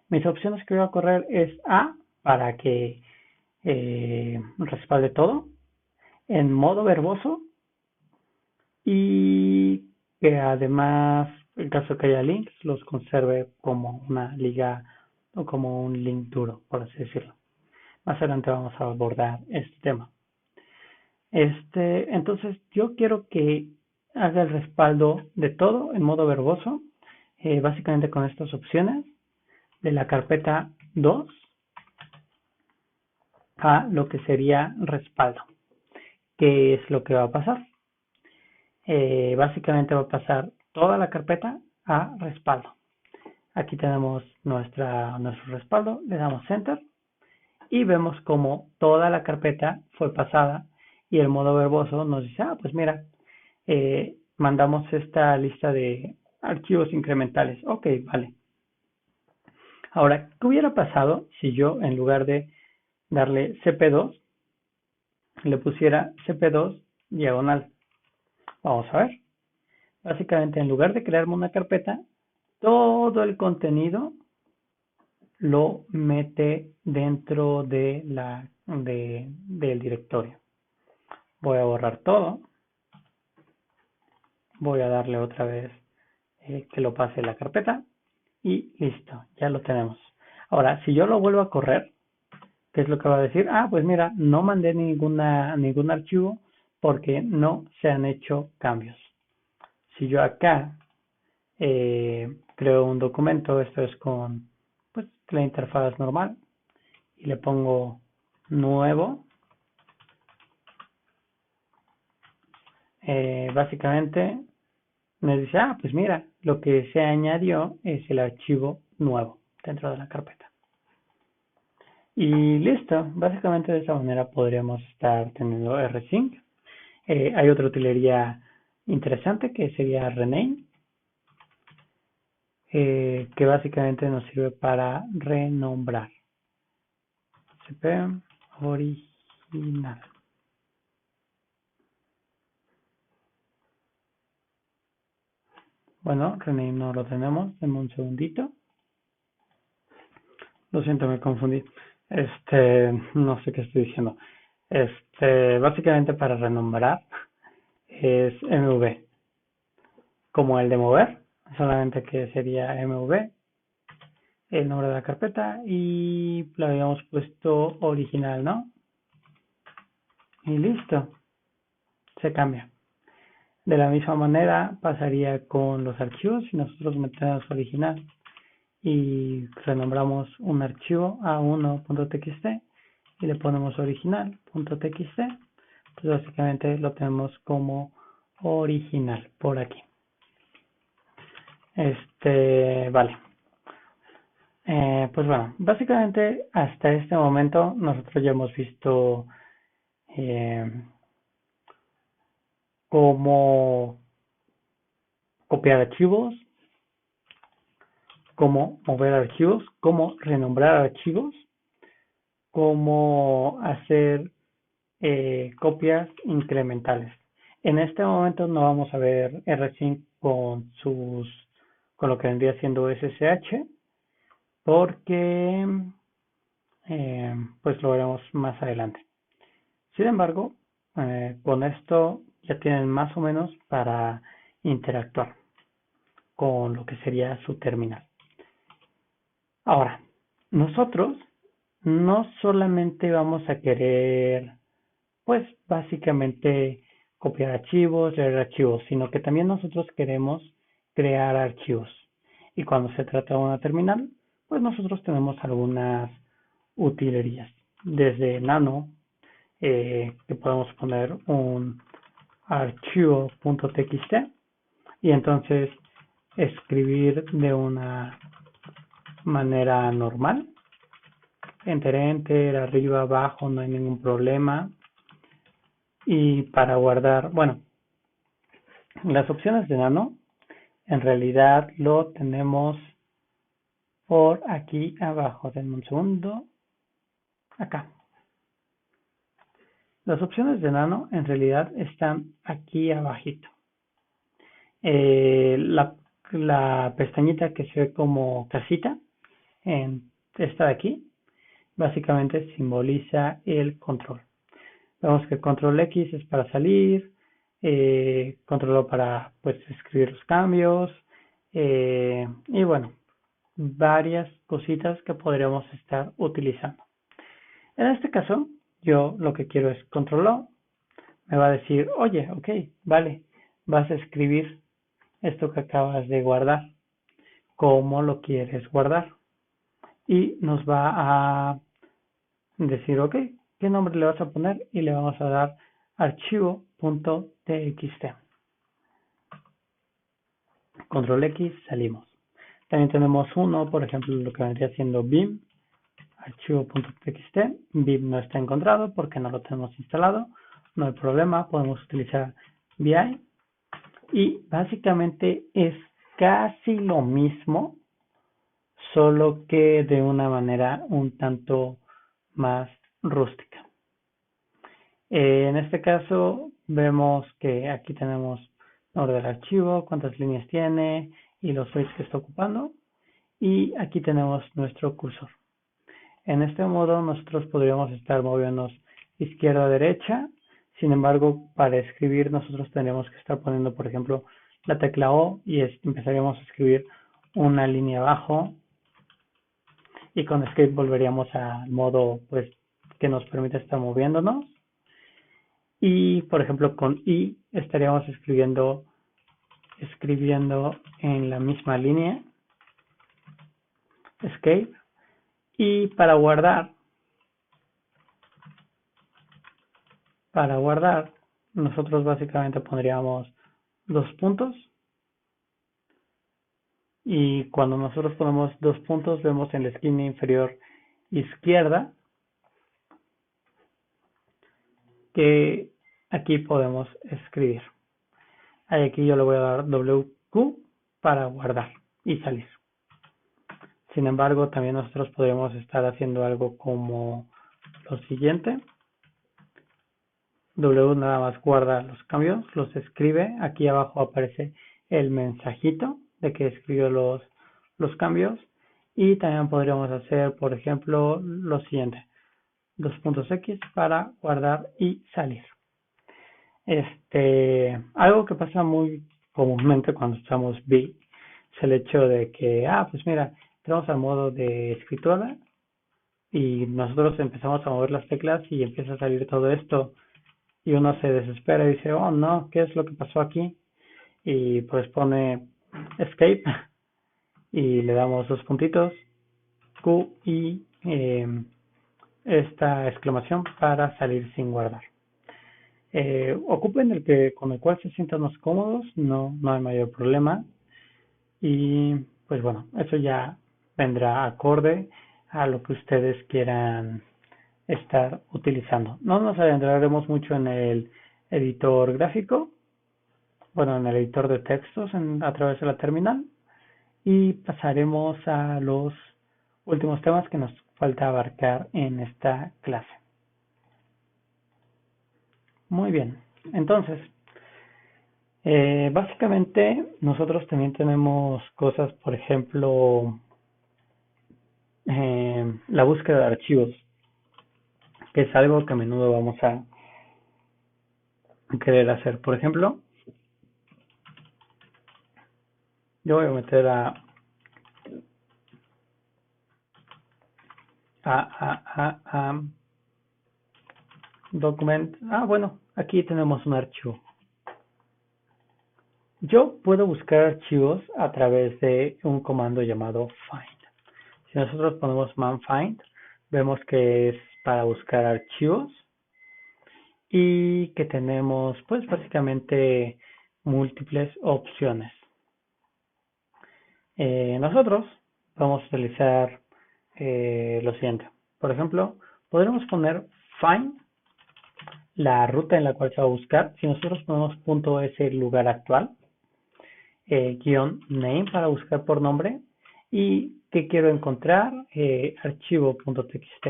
Mis opciones que voy a correr es A para que respalde todo en modo verboso y que además, en caso que haya links, los conserve como una liga o como un link duro, por así decirlo. Más adelante vamos a abordar este tema. Entonces, yo quiero que haga el respaldo de todo en modo verboso, básicamente con estas opciones de la carpeta 2 a lo que sería respaldo. ¿Qué es lo que va a pasar? Básicamente va a pasar toda la carpeta a respaldo. Aquí tenemos nuestro respaldo, le damos enter y vemos como toda la carpeta fue pasada y el modo verboso nos dice, pues mira, mandamos esta lista de archivos incrementales. Ok, vale. Ahora, ¿qué hubiera pasado si yo en lugar de darle cp2 le pusiera cp2 diagonal? Vamos a ver. Básicamente, en lugar de crearme una carpeta, todo el contenido lo mete dentro del directorio. Voy a borrar todo. Voy a darle otra vez que lo pase la carpeta y listo, ya lo tenemos. Ahora, si yo lo vuelvo a correr, ¿qué es lo que va a decir? Ah, pues mira, no mandé ningún archivo porque no se han hecho cambios. Si yo acá creo un documento, esto es con pues, la interfaz normal, y le pongo nuevo, básicamente me dice, ah, pues mira, lo que se añadió es el archivo nuevo dentro de la carpeta. Y listo, básicamente de esta manera podríamos estar teniendo rsync. Hay otra utilería interesante que sería rename, que básicamente nos sirve para renombrar. cp original. Bueno, rename no lo tenemos, denme un segundito. Lo siento, me confundí. No sé qué estoy diciendo. Básicamente para renombrar es mv, como el de mover, solamente que sería mv, el nombre de la carpeta y le habíamos puesto original, ¿no? Y listo, se cambia. De la misma manera pasaría con los archivos si nosotros metemos original y renombramos un archivo a 1.txt y le ponemos original.txt, pues básicamente lo tenemos como original por aquí. Vale. Pues bueno, básicamente hasta este momento nosotros ya hemos visto cómo copiar archivos, cómo mover archivos, cómo renombrar archivos, cómo hacer copias incrementales. En este momento no vamos a ver rsync con lo que vendría siendo SSH, porque pues lo veremos más adelante. Sin embargo, con esto ya tienen más o menos para interactuar con lo que sería su terminal. Ahora, nosotros no solamente vamos a querer, pues básicamente copiar archivos, leer archivos, sino que también nosotros queremos crear archivos. Y cuando se trata de una terminal, pues nosotros tenemos algunas utilerías. Desde Nano, que podemos poner un archivo.txt y entonces escribir de una manera normal. Enter, arriba, abajo, no hay ningún problema. Y para guardar, bueno, las opciones de Nano en realidad lo tenemos por aquí abajo. Denme un segundo. Acá. Las opciones de Nano en realidad están aquí abajito. La pestañita que se ve como casita, en esta de aquí, básicamente simboliza el control. Vemos que el control X es para salir, control O para pues escribir los cambios, y bueno, varias cositas que podríamos estar utilizando. En este caso, yo lo que quiero es control O, me va a decir, oye, ok, vale, vas a escribir esto que acabas de guardar, cómo lo quieres guardar. Y nos va a decir, ok, ¿qué nombre le vas a poner? Y le vamos a dar archivo.txt. Control X, salimos. También tenemos uno, por ejemplo, lo que vendría siendo Vim, archivo.txt. Vim no está encontrado porque no lo tenemos instalado. No hay problema, podemos utilizar VI. Y básicamente es casi lo mismo, solo que de una manera un tanto más rústica. En este caso vemos que aquí tenemos nombre del archivo, cuántas líneas tiene y los bytes que está ocupando. Y aquí tenemos nuestro cursor. En este modo nosotros podríamos estar moviéndonos izquierda a derecha. Sin embargo, para escribir nosotros tendríamos que estar poniendo, por ejemplo, la tecla O y empezaríamos a escribir una línea abajo. Y con Escape volveríamos al modo pues que nos permite estar moviéndonos. Y por ejemplo con I estaríamos escribiendo en la misma línea Escape. Y para guardar, nosotros básicamente pondríamos 2 puntos. Y cuando nosotros ponemos 2 puntos, vemos en la esquina inferior izquierda que aquí podemos escribir. Aquí yo le voy a dar WQ para guardar y salir. Sin embargo, también nosotros podríamos estar haciendo algo como lo siguiente. W nada más guarda los cambios, los escribe. Aquí abajo aparece el mensajito de que escribió los cambios. Y también podríamos hacer, por ejemplo, lo siguiente. 2.x para guardar y salir. Algo que pasa muy comúnmente cuando usamos B es el hecho de que, pues mira, entramos al modo de escritura y nosotros empezamos a mover las teclas y empieza a salir todo esto y uno se desespera y dice, oh no, ¿qué es lo que pasó aquí? Y pues pone escape y le damos 2 puntitos, Q y esta exclamación para salir sin guardar. Ocupen con el cual se sientan más cómodos, no hay mayor problema. Y pues bueno, eso ya vendrá acorde a lo que ustedes quieran estar utilizando. No nos adentraremos mucho en el editor gráfico, bueno, en el editor de textos a través de la terminal, y pasaremos a los últimos temas que nos falta abarcar en esta clase. Muy bien, entonces, básicamente nosotros también tenemos cosas, por ejemplo, la búsqueda de archivos, que es algo que a menudo vamos a querer hacer. Por ejemplo, yo voy a meter a document. Bueno, aquí tenemos un archivo. Yo puedo buscar archivos a través de un comando llamado find. Si nosotros ponemos man find, vemos que es para buscar archivos y que tenemos pues básicamente múltiples opciones. Nosotros vamos a utilizar lo siguiente. Por ejemplo, podremos poner find la ruta en la cual se va a buscar. Si nosotros ponemos .s lugar actual, guión name para buscar por nombre y que quiero encontrar, archivo.txt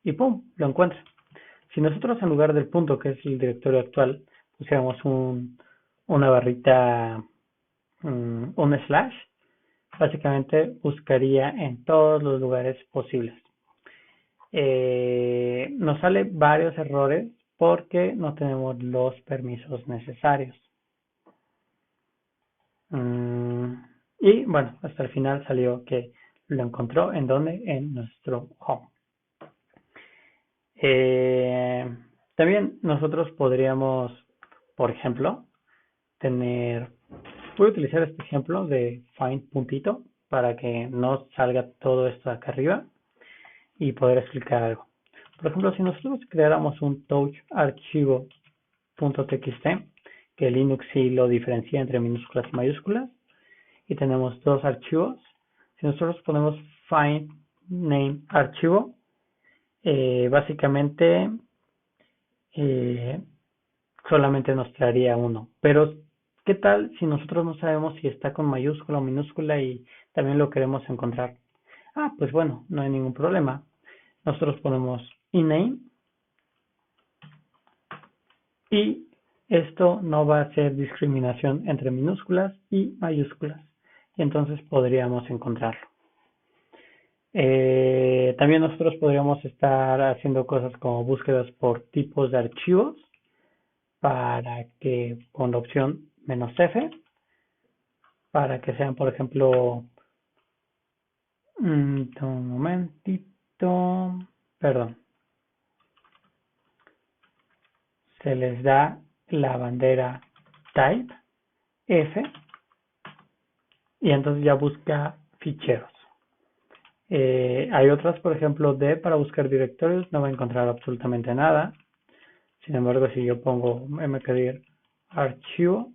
y pum, lo encuentro. Si nosotros en lugar del punto, que es el directorio actual, pusiéramos una barrita, un slash, básicamente buscaría en todos los lugares posibles. Nos sale varios errores porque no tenemos los permisos necesarios. Y bueno, hasta el final salió que lo encontró en donde, en nuestro home. También nosotros podríamos, por ejemplo, voy a utilizar este ejemplo de find puntito para que no salga todo esto acá arriba y poder explicar algo. Por ejemplo, si nosotros creáramos un touch archivo.txt, que Linux sí lo diferencia entre minúsculas y mayúsculas, y tenemos dos archivos, si nosotros ponemos find name archivo, básicamente solamente nos traería uno, pero ¿Qué tal si nosotros no sabemos si está con mayúscula o minúscula y también lo queremos encontrar? Pues bueno, no hay ningún problema. Nosotros ponemos iname y esto no va a hacer discriminación entre minúsculas y mayúsculas. Y entonces podríamos encontrarlo. También nosotros podríamos estar haciendo cosas como búsquedas por tipos de archivos para que con la opción "-f", para que sean, por ejemplo, un momentito, perdón, se les da la bandera type F y entonces ya busca ficheros. Hay otras, por ejemplo, D para buscar directorios, no va a encontrar absolutamente nada. Sin embargo, si yo pongo mkdir archivo,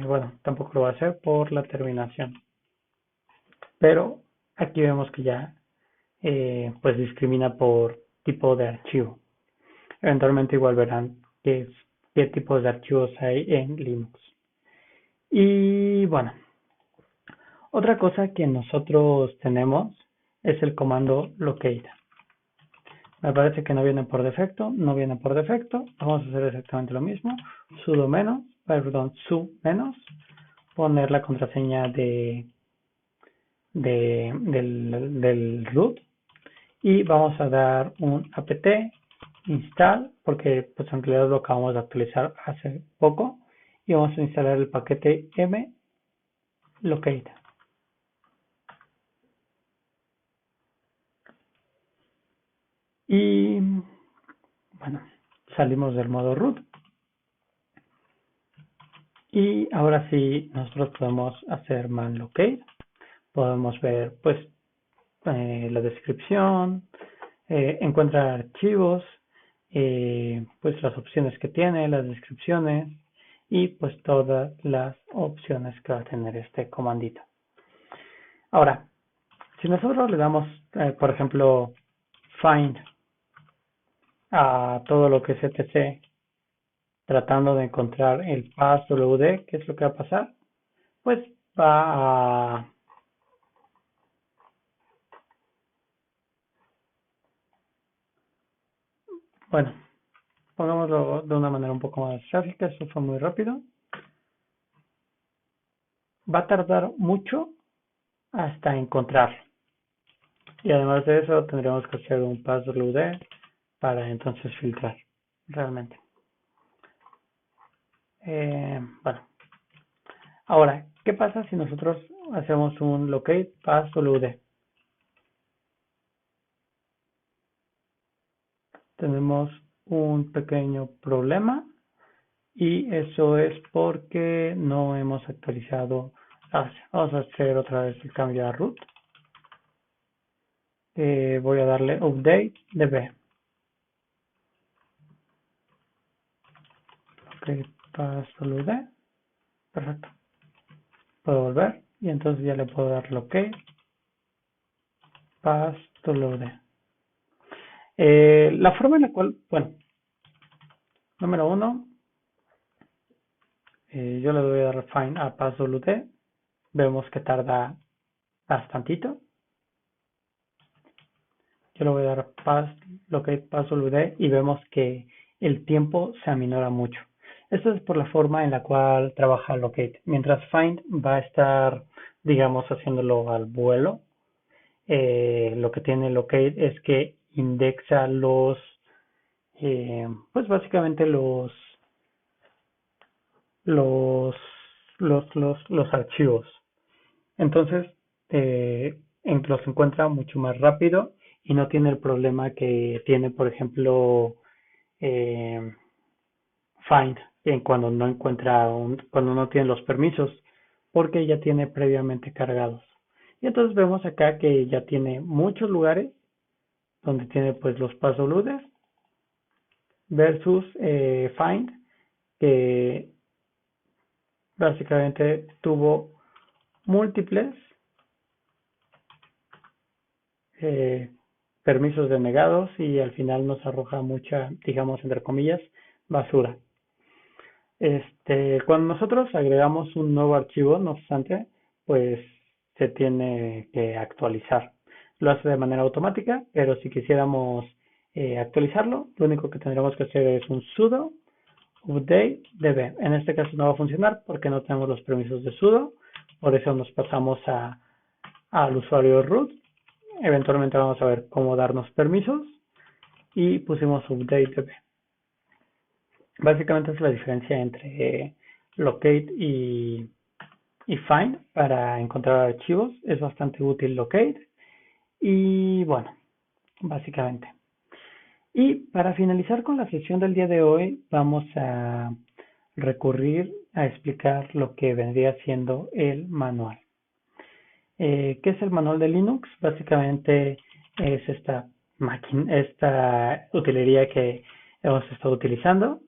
bueno, tampoco lo va a hacer por la terminación. Pero aquí vemos que ya pues discrimina por tipo de archivo. Eventualmente igual verán qué tipos de archivos hay en Linux. Y bueno, otra cosa que nosotros tenemos es el comando locate. Me parece que no viene por defecto, Vamos a hacer exactamente lo mismo. Sudo menos, perdón, su menos, poner la contraseña del root y vamos a dar un apt install porque pues en realidad lo acabamos de actualizar hace poco y vamos a instalar el paquete mlocate. Y bueno, salimos del modo root y ahora sí nosotros podemos hacer manlocate. Podemos ver pues la descripción, encuentra archivos, pues las opciones que tiene, las descripciones y pues todas las opciones que va a tener este comandito. Ahora, si nosotros le damos, por ejemplo, find a todo lo que es etc, tratando de encontrar el passwd, ¿qué es lo que va a pasar? Pues va a bueno, pongámoslo de una manera un poco más gráfica, esto fue muy rápido. Va a tardar mucho hasta encontrarlo. Y además de eso, tendremos que hacer un passwd para entonces filtrar realmente. Bueno, ahora, ¿qué pasa si nosotros hacemos un locate passwd? Tenemos un pequeño problema y eso es porque no hemos actualizado. Vamos a hacer otra vez el cambio a root. Voy a darle update db. Ok, passwd. Perfecto. Puedo volver y entonces ya le puedo dar locate passwd. La forma en la cual, bueno, número uno, yo le voy a dar find a passwd. Vemos que tarda bastantito. Yo le voy a dar locate passwd y vemos que el tiempo se aminora mucho. Esto es por la forma en la cual trabaja locate. Mientras find va a estar, digamos, haciéndolo al vuelo, lo que tiene locate es que indexa pues básicamente los, los archivos. Entonces, los encuentra mucho más rápido y no tiene el problema que tiene, por ejemplo, eh, find cuando no cuando no tiene los permisos, porque ya tiene previamente cargados. Y entonces vemos acá que ya tiene muchos lugares donde tiene pues los passwds versus find, que básicamente tuvo múltiples eh, permisos denegados y al final nos arroja mucha, digamos, entre comillas, basura. Cuando nosotros agregamos un nuevo archivo, no obstante, pues se tiene que actualizar. Lo hace de manera automática, pero si quisiéramos actualizarlo, lo único que tendríamos que hacer es un sudo update db. En este caso no va a funcionar porque no tenemos los permisos de sudo, por eso nos pasamos al usuario root. Eventualmente vamos a ver cómo darnos permisos y pusimos update db. Básicamente es la diferencia entre locate y find para encontrar archivos. Es bastante útil locate y bueno, básicamente. Y para finalizar con la sesión del día de hoy, vamos a recurrir a explicar lo que vendría siendo el manual. ¿Qué es el manual de Linux? Básicamente es esta máquina, esta utilería que hemos estado utilizando,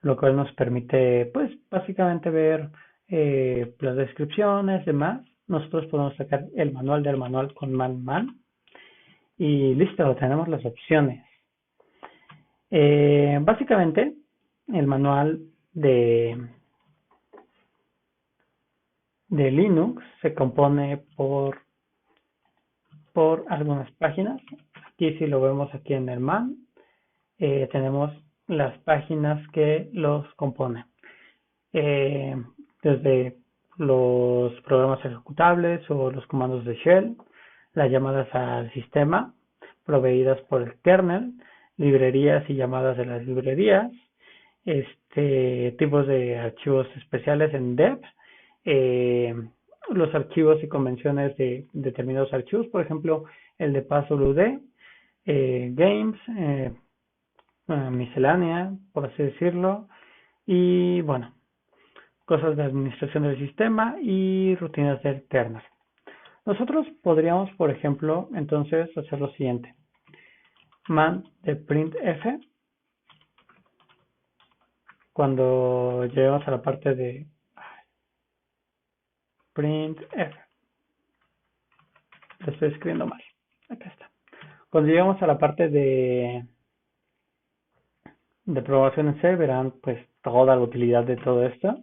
lo cual nos permite, pues, básicamente ver las descripciones, demás. Nosotros podemos sacar el manual del manual con man y listo, tenemos las opciones. Básicamente, el manual de Linux se compone por algunas páginas. Aquí si lo vemos aquí en el man, tenemos las páginas que los componen. Desde los programas ejecutables o los comandos de shell, las llamadas al sistema proveídas por el kernel, librerías y llamadas de las librerías, tipos de archivos especiales en dev, eh, los archivos y convenciones de determinados archivos, por ejemplo, el de passwd, games, miscelánea, por así decirlo, y bueno, cosas de administración del sistema y rutinas del kernel. Nosotros podríamos, por ejemplo, entonces hacer lo siguiente. Man de printf, cuando lleguemos a la parte de printf, lo estoy escribiendo mal, acá está. Cuando llegamos a la parte de programación en C, verán pues toda la utilidad de todo esto.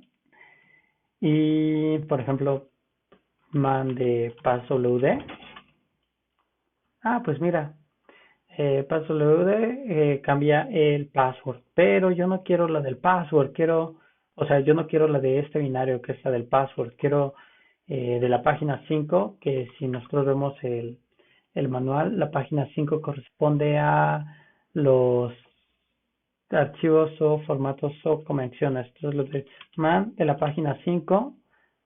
Y, por ejemplo, man de passwd. Pues mira, passwd cambia el password, pero yo no quiero la del password, yo no quiero la de este binario que es la del password, quiero de la página 5, que si nosotros vemos el manual, la página 5 corresponde a los archivos o formatos o convenciones. Entonces lo de man de la página 5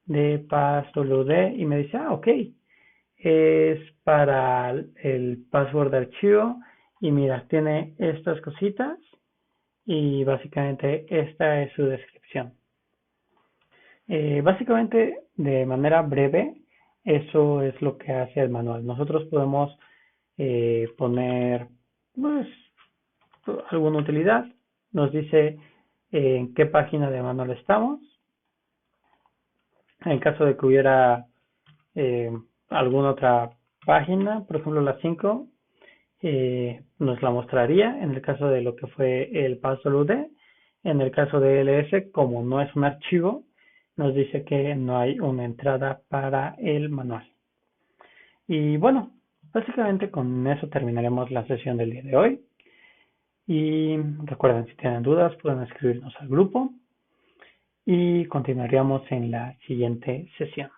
de passwd y me dice, ok, es para el password de archivo y mira, tiene estas cositas y básicamente esta es su descripción. Básicamente, de manera breve, eso es lo que hace el manual. Nosotros podemos poner pues, alguna utilidad, nos dice en qué página de manual estamos. En caso de que hubiera alguna otra página, por ejemplo la 5, nos la mostraría en el caso de lo que fue el password. En el caso de ls, como no es un archivo, nos dice que no hay una entrada para el manual. Y bueno, básicamente con eso terminaremos la sesión del día de hoy. Y recuerden, si tienen dudas, pueden escribirnos al grupo y continuaríamos en la siguiente sesión.